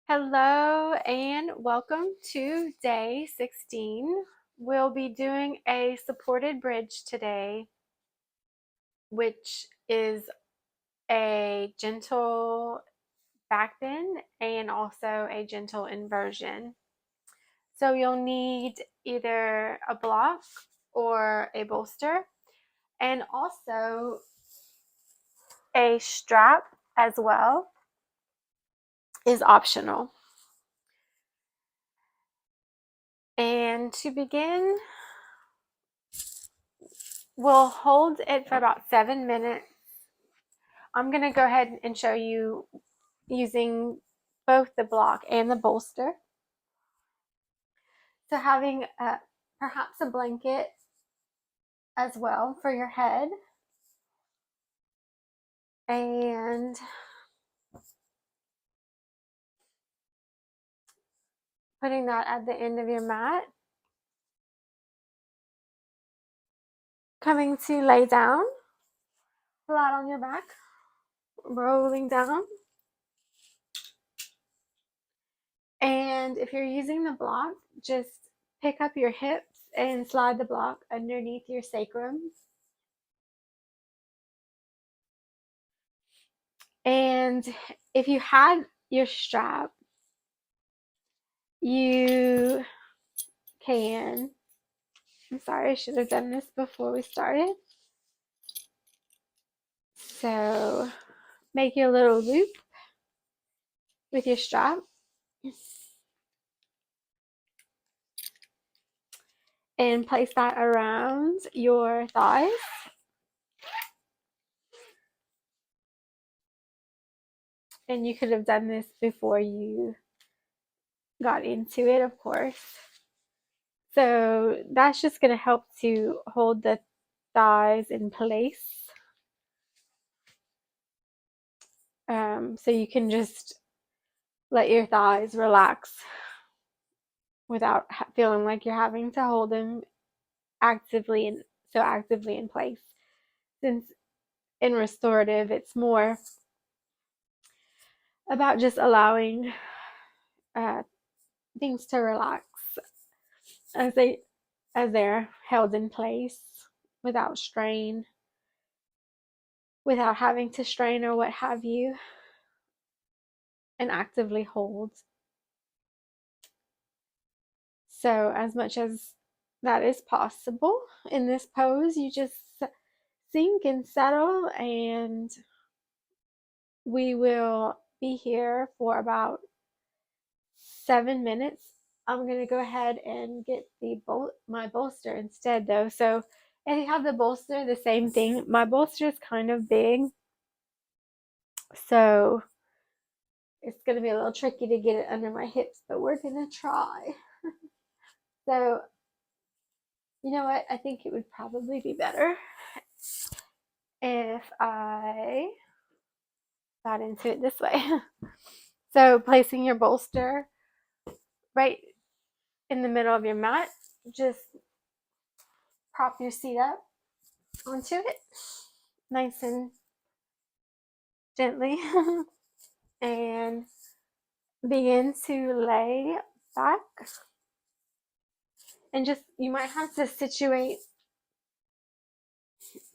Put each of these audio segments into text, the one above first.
Hello and welcome to day 16. We'll be doing a supported bridge today, which is a gentle back bend and also a gentle inversion. So you'll need either a block or a bolster and also a strap as well is optional. And to begin, we'll hold it for about 7 minutes. I'm going to go ahead and show you using both the block and the bolster. So having perhaps a blanket as well for your head, and putting that at the end of your mat. Coming to lay down, flat on your back, rolling down. And if you're using the block, just pick up your hips and slide the block underneath your sacrum. And if you had your strap, you can, I'm sorry, I should have done this before we started. So make your little loop with your strap and place that around your thighs. And you could have done this before you got into it, of course. So that's just going to help to hold the thighs in place. So you can just let your thighs relax without feeling like you're having to hold them actively in place. Since in restorative, it's more about just allowing things to relax as they're held in place without strain, without having to strain or what have you, and actively hold. So as much as that is possible in this pose, you just sink and settle, and we will be here for about 7 minutes. I'm going to go ahead and get my bolster instead though. So if you have the bolster, the same thing. My bolster is kind of big, so it's going to be a little tricky to get it under my hips, but we're going to try. So you know what? I think it would probably be better if I got into it this way. So placing your bolster right in the middle of your mat, just prop your seat up onto it nice and gently and begin to lay back, and just, you might have to situate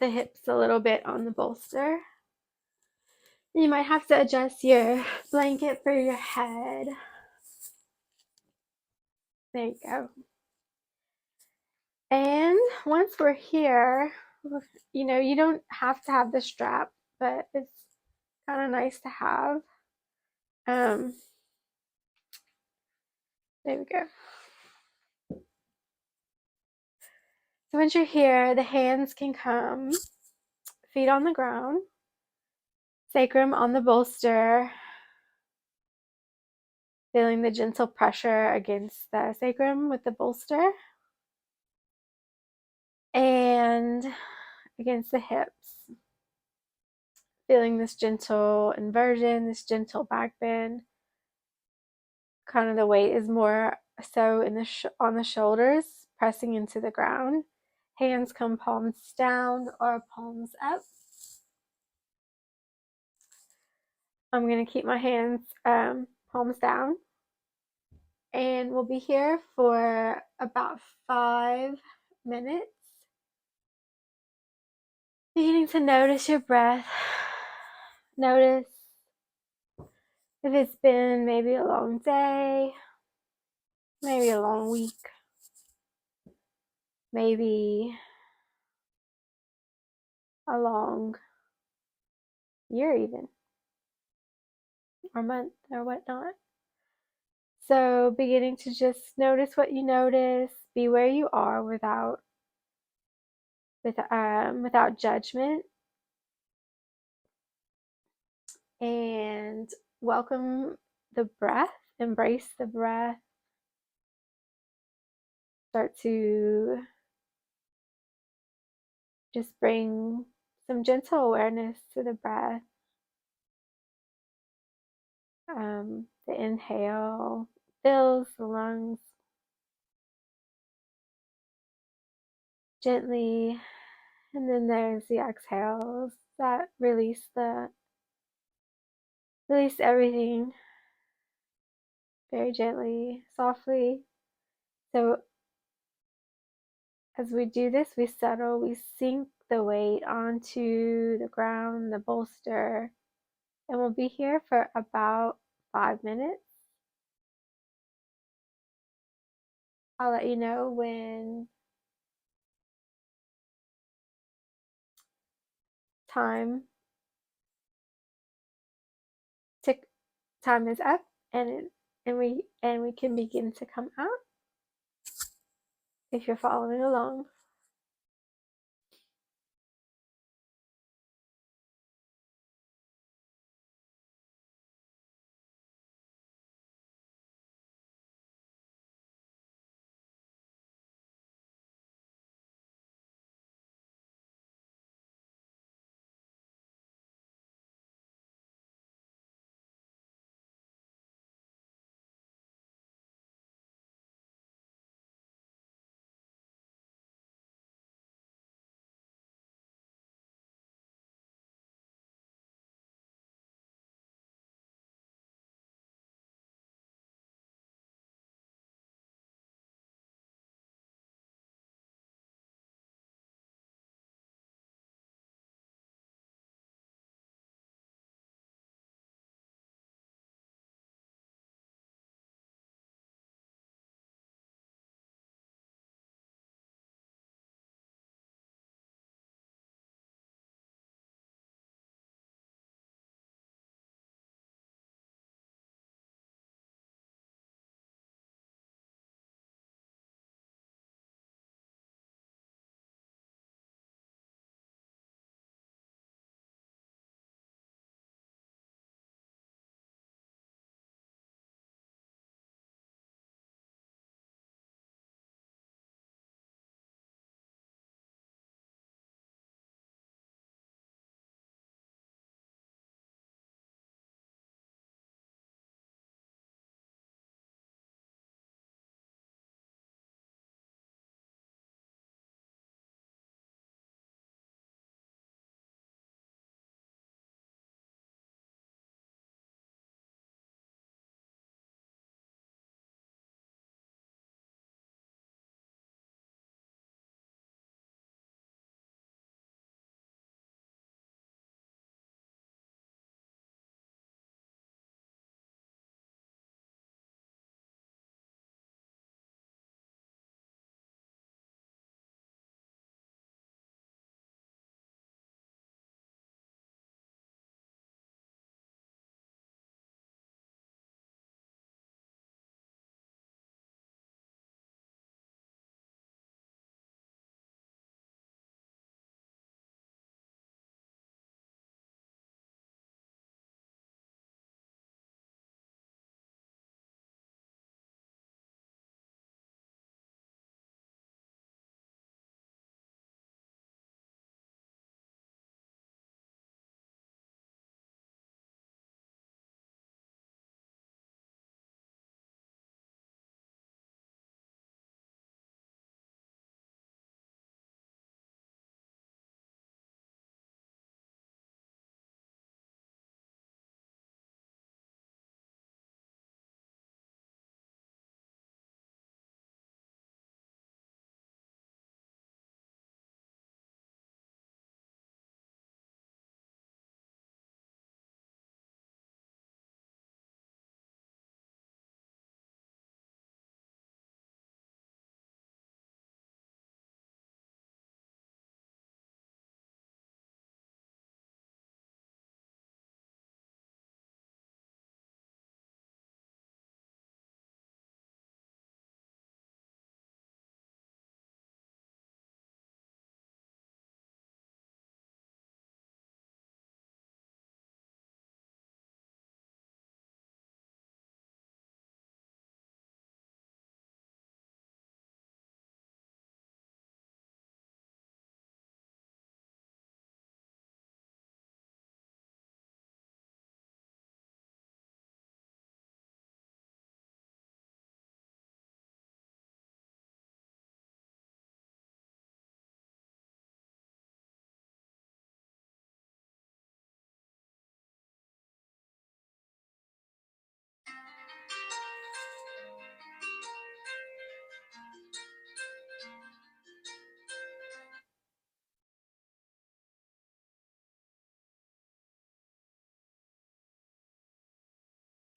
the hips a little bit on the bolster. You might have to adjust your blanket for your head. There you go. And once we're here, you don't have to have the strap, but it's kind of nice to have. There we go. So once you're here, the hands can come, feet on the ground, sacrum on the bolster, feeling the gentle pressure against the sacrum with the bolster and against the hips, feeling this gentle inversion, this gentle back bend. Kind of the weight is more so on the shoulders, pressing into the ground. Hands come palms down or palms up. I'm going to keep my hands palms down. And we'll be here for about 5 minutes. Beginning to notice your breath. Notice if it's been maybe a long day, maybe a long week, maybe a long year even, or month or whatnot. So beginning to just notice what you notice, be where you are without judgment, and welcome the breath, embrace the breath. Start to just bring some gentle awareness to the breath. The inhale fills the lungs gently, and then there's the exhales that release everything very gently, softly. So as we do this, we settle, we sink the weight onto the ground, the bolster, and we'll be here for about 5 minutes. I'll let you know when time tick time is up, and we can begin to come out if you're following along.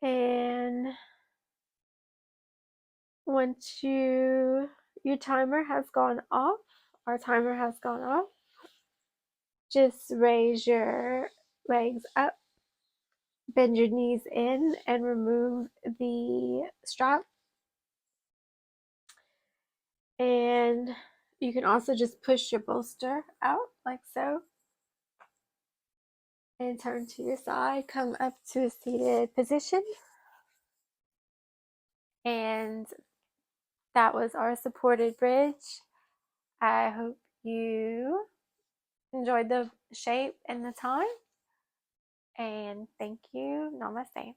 And once your timer has gone off, our timer has gone off, just raise your legs up, bend your knees in, and remove the strap. And you can also just push your bolster out like so. And turn to your side, come up to a seated position. And that was our supported bridge. I hope you enjoyed the shape and the time. And thank you. Namaste.